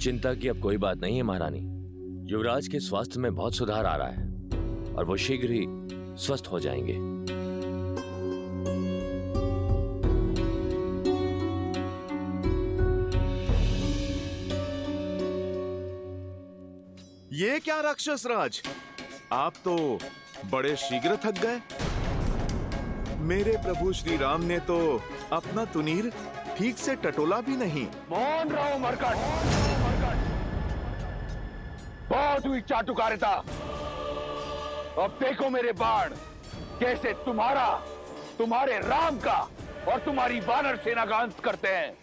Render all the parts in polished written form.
चिंता की अब कोई बात नहीं है महारानी। युवराज के स्वास्थ्य में बहुत सुधार आ रहा है और वो शीघ्र ही स्वस्थ हो जाएंगे। ये क्या राक्षस राज, आप तो बड़े शीघ्र थक गए। मेरे प्रभु श्री राम ने तो अपना तुनीर ठीक से टटोला भी नहीं। मौन रहो मरकट, बहुत हुई चाटुकारिता। अब देखो मेरे बाण कैसे तुम्हारा, तुम्हारे राम का और तुम्हारी वानर सेना का अंत करते हैं।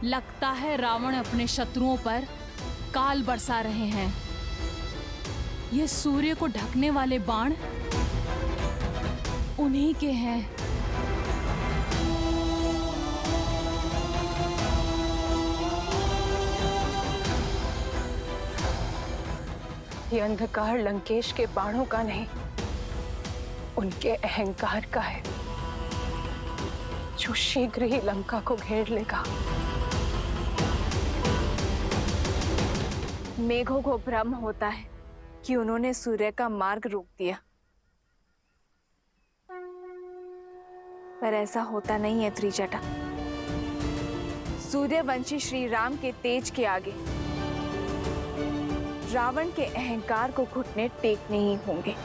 लगता है रावण अपने शत्रुओं पर काल बरसा रहे हैं। ये सूर्य को ढकने वाले बाण उन्हीं के हैं। ये अंधकार लंकेश के बाणों का नहीं, उनके अहंकार का है, जो शीघ्र ही लंका को घेर लेगा। मेघों को भ्रम होता है कि उन्होंने सूर्य का मार्ग रोक दिया, पर ऐसा होता नहीं है त्रिजटा। सूर्यवंशी श्री राम के तेज के आगे रावण के अहंकार को घुटने टेकने ही होंगे।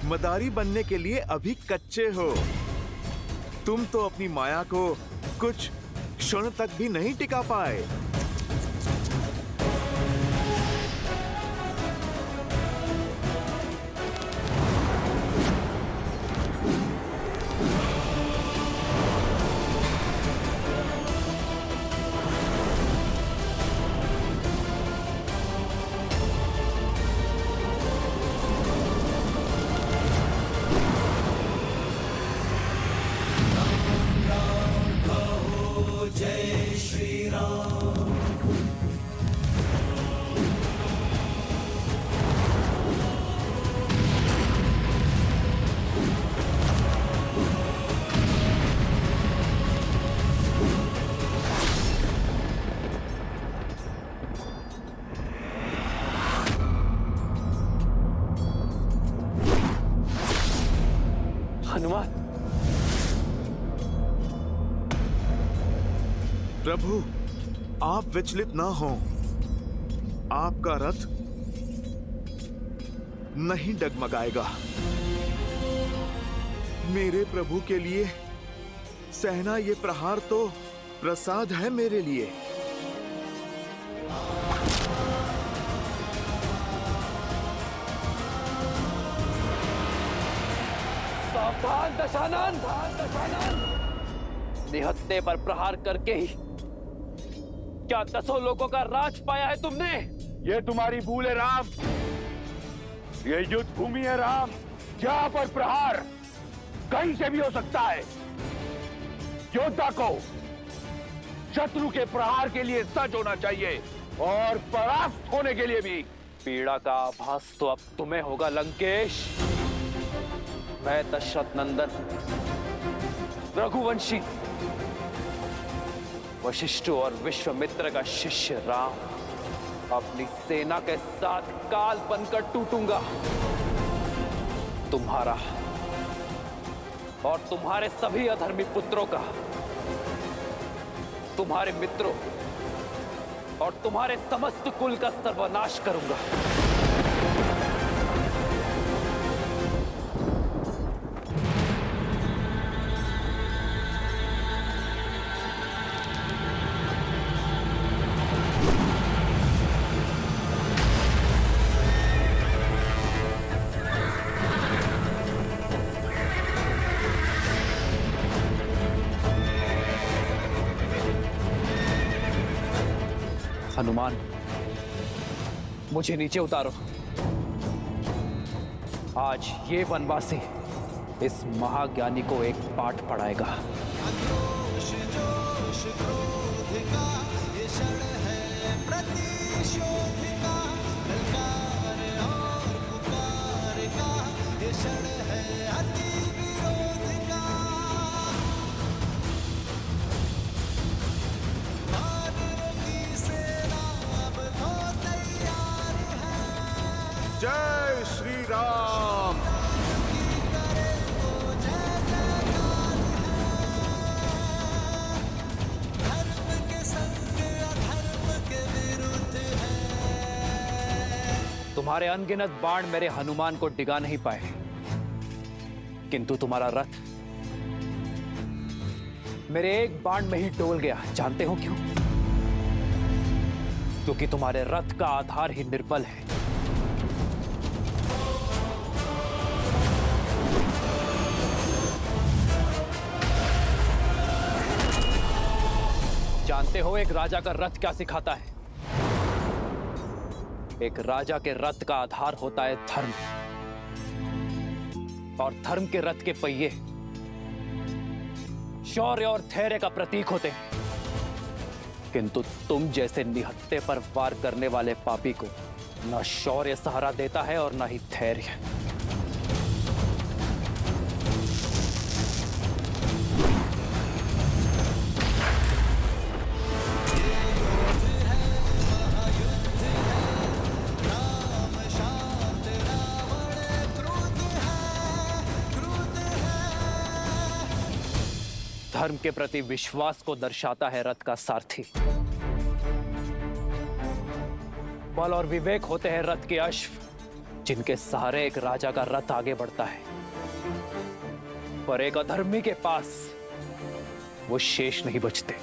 मदारी बनने के लिए अभी कच्चे हो। तुम तो अपनी माया को कुछ क्षण तक भी नहीं टिका पाए। प्रभु, आप विचलित ना हो। आपका रथ नहीं डगमगाएगा। मेरे प्रभु के लिए सहना ये प्रहार तो प्रसाद है मेरे लिए। सावधान दशानन! निहत्ते पर प्रहार करके ही क्या 10 लोगों का राज पाया है तुमने? ये तुम्हारी भूल है राम। ये युद्ध भूमि है राम, जहां पर प्रहार कहीं से भी हो सकता है। योद्धा को शत्रु के प्रहार के लिए सज्ज होना चाहिए और परास्त होने के लिए भी। पीड़ा का आभास तो अब तुम्हें होगा लंकेश। मैं दशरथ नंदन रघुवंशी वशिष्ठ और विश्वामित्र का शिष्य राम अपनी सेना के साथ काल बनकर टूटूंगा। तुम्हारा और तुम्हारे सभी अधर्मी पुत्रों का, तुम्हारे मित्रों और तुम्हारे समस्त कुल का सर्वनाश करूंगा। हनुमान, मुझे नीचे उतारो। आज ये वनवासी इस महाज्ञानी को एक पाठ पढ़ाएगा। जय श्री राम। तुम्हारे अनगिनत बाण मेरे हनुमान को डिगा नहीं पाए, किंतु तुम्हारा रथ मेरे एक बाण में ही डोल गया। जानते हो क्यों? क्योंकि तुम्हारे रथ का आधार ही निर्बल है। जानते हो एक राजा का रथ क्या सिखाता है? एक राजा के रथ का आधार होता है धर्म, और धर्म के रथ के पहिए शौर्य और धैर्य का प्रतीक होते हैं। किंतु तुम जैसे निहत्ते पर वार करने वाले पापी को न शौर्य सहारा देता है और न ही धैर्य। धर्म के प्रति विश्वास को दर्शाता है रथ का सारथी। बल और विवेक होते हैं रथ के अश्व, जिनके सहारे एक राजा का रथ आगे बढ़ता है। पर एक अधर्मी के पास वो शेष नहीं बचते।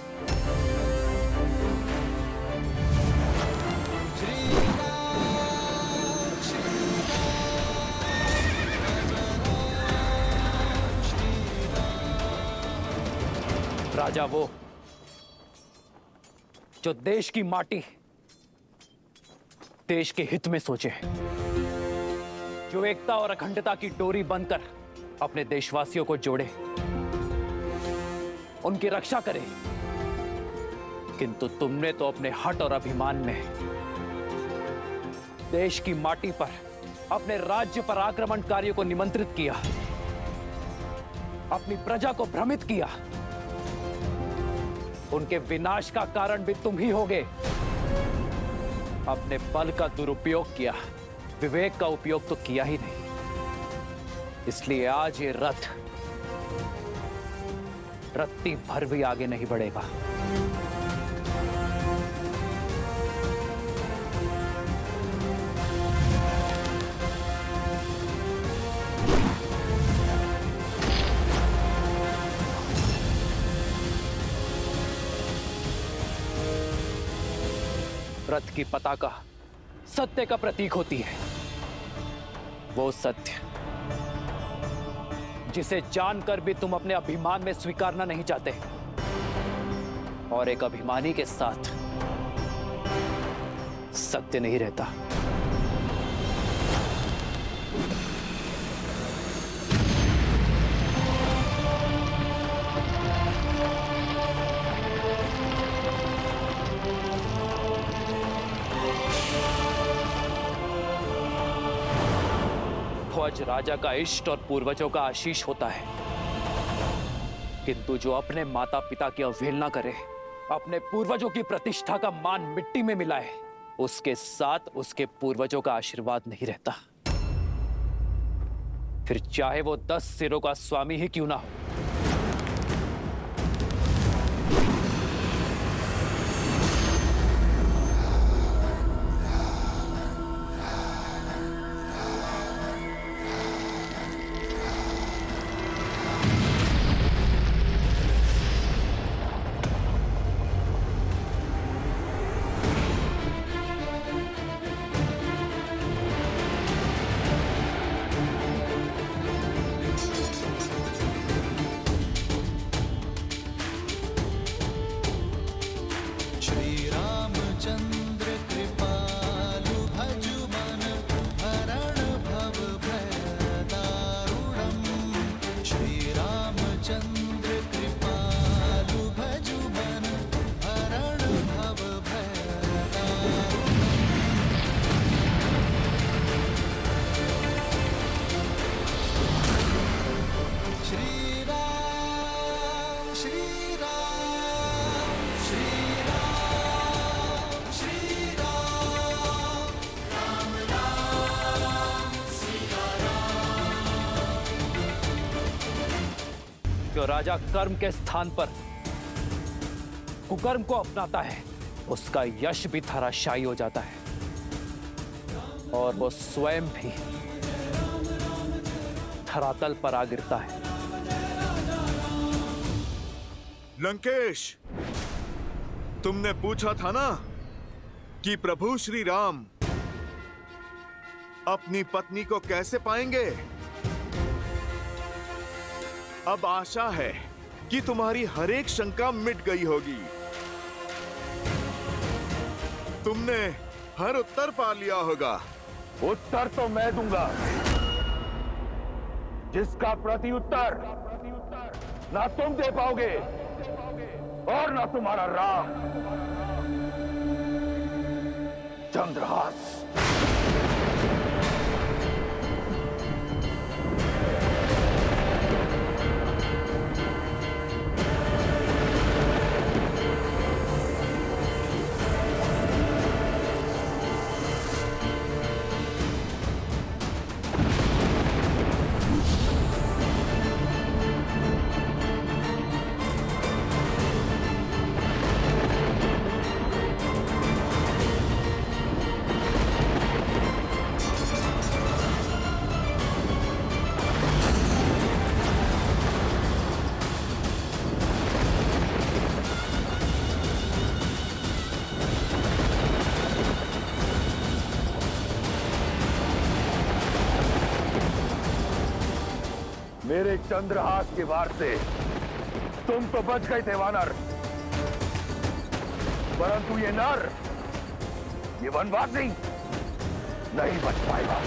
राजा वो जो देश की माटी देश के हित में सोचे, जो एकता और अखंडता की डोरी बनकर अपने देशवासियों को जोड़े, उनकी रक्षा करे। किंतु तुमने तो अपने हठ और अभिमान में देश की माटी पर अपने राज्य पर आक्रमणकारियों को निमंत्रित किया, अपनी प्रजा को भ्रमित किया। उनके विनाश का कारण भी तुम ही होगे। अपने बल का दुरुपयोग किया, विवेक का उपयोग तो किया ही नहीं। इसलिए आज ये रथ रत्ती भर भी आगे नहीं बढ़ेगा। रथ की पताका सत्य का प्रतीक होती है। वो सत्य जिसे जानकर भी तुम अपने अभिमान में स्वीकारना नहीं चाहते। और एक अभिमानी के साथ सत्य नहीं रहता। ध्वज राजा का इष्ट और पूर्वजों का आशीष होता है, किंतु जो अपने माता पिता की अवहेलना करे, अपने पूर्वजों की प्रतिष्ठा का मान मिट्टी में मिलाए, उसके साथ उसके पूर्वजों का आशीर्वाद नहीं रहता। फिर चाहे वो 10 सिरों का स्वामी ही क्यों ना हो। जो राजा कर्म के स्थान पर कुकर्म को अपनाता है, उसका यश भी धराशायी हो जाता है और वो स्वयं भी धरातल पर आ गिरता है। लंकेश, तुमने पूछा था ना कि प्रभु श्री राम अपनी पत्नी को कैसे पाएंगे। अब आशा है कि तुम्हारी हर एक शंका मिट गई होगी। तुमने हर उत्तर पा लिया होगा। उत्तर तो मैं दूंगा, जिसका प्रति उत्तर ना तुम दे पाओगे और ना तुम्हारा राम। चंद्रहास। मेरे चंद्रहास के वार से तुम तो बच गए थे वानर, परंतु ये नर, ये वनवासी नहीं बच पाएगा।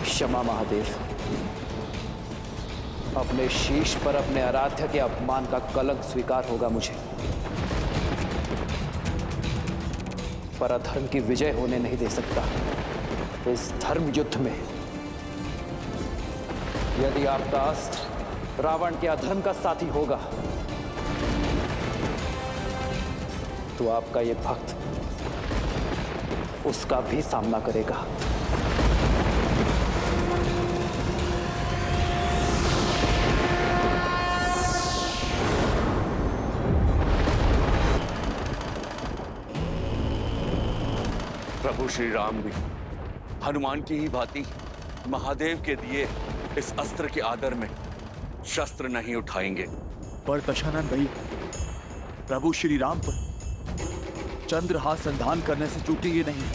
क्षमा महादेव, अपने शीश पर अपने आराध्य के अपमान का कलंक स्वीकार होगा मुझे, पर अधर्म की विजय होने नहीं दे सकता। इस धर्म युद्ध में यदि आपका अस्त्र रावण के अधर्म का साथी होगा, तो आपका ये भक्त उसका भी सामना करेगा। प्रभु श्री राम भी हनुमान की ही भांति महादेव के दिए इस अस्त्र के आदर में शस्त्र नहीं उठाएंगे। पर दशानन भाई, प्रभु श्री राम पर चंद्रहास संधान करने से चूकेंगे नहीं।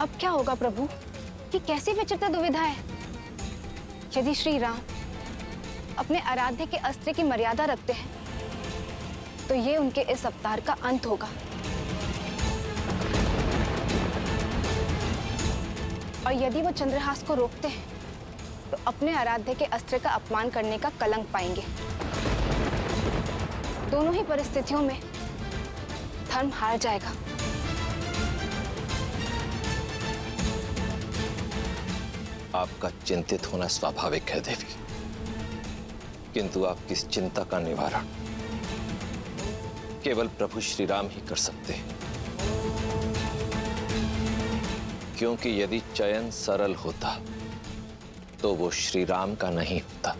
अब क्या होगा प्रभु? कि कैसी विचित्र दुविधा है। यदि श्री राम अपने आराध्य के अस्त्र की मर्यादा रखते हैं, तो ये उनके इस अवतार का अंत होगा। और यदि वो चंद्रहास को रोकते हैं, तो अपने आराध्य के अस्त्र का अपमान करने का कलंक पाएंगे। दोनों ही परिस्थितियों में धर्म हार जाएगा। आपका चिंतित होना स्वाभाविक है देवी, किंतु आपकी इस चिंता का निवारण केवल प्रभु श्री राम ही कर सकते हैं। क्योंकि यदि चयन सरल होता तो वो श्री राम का नहीं होता।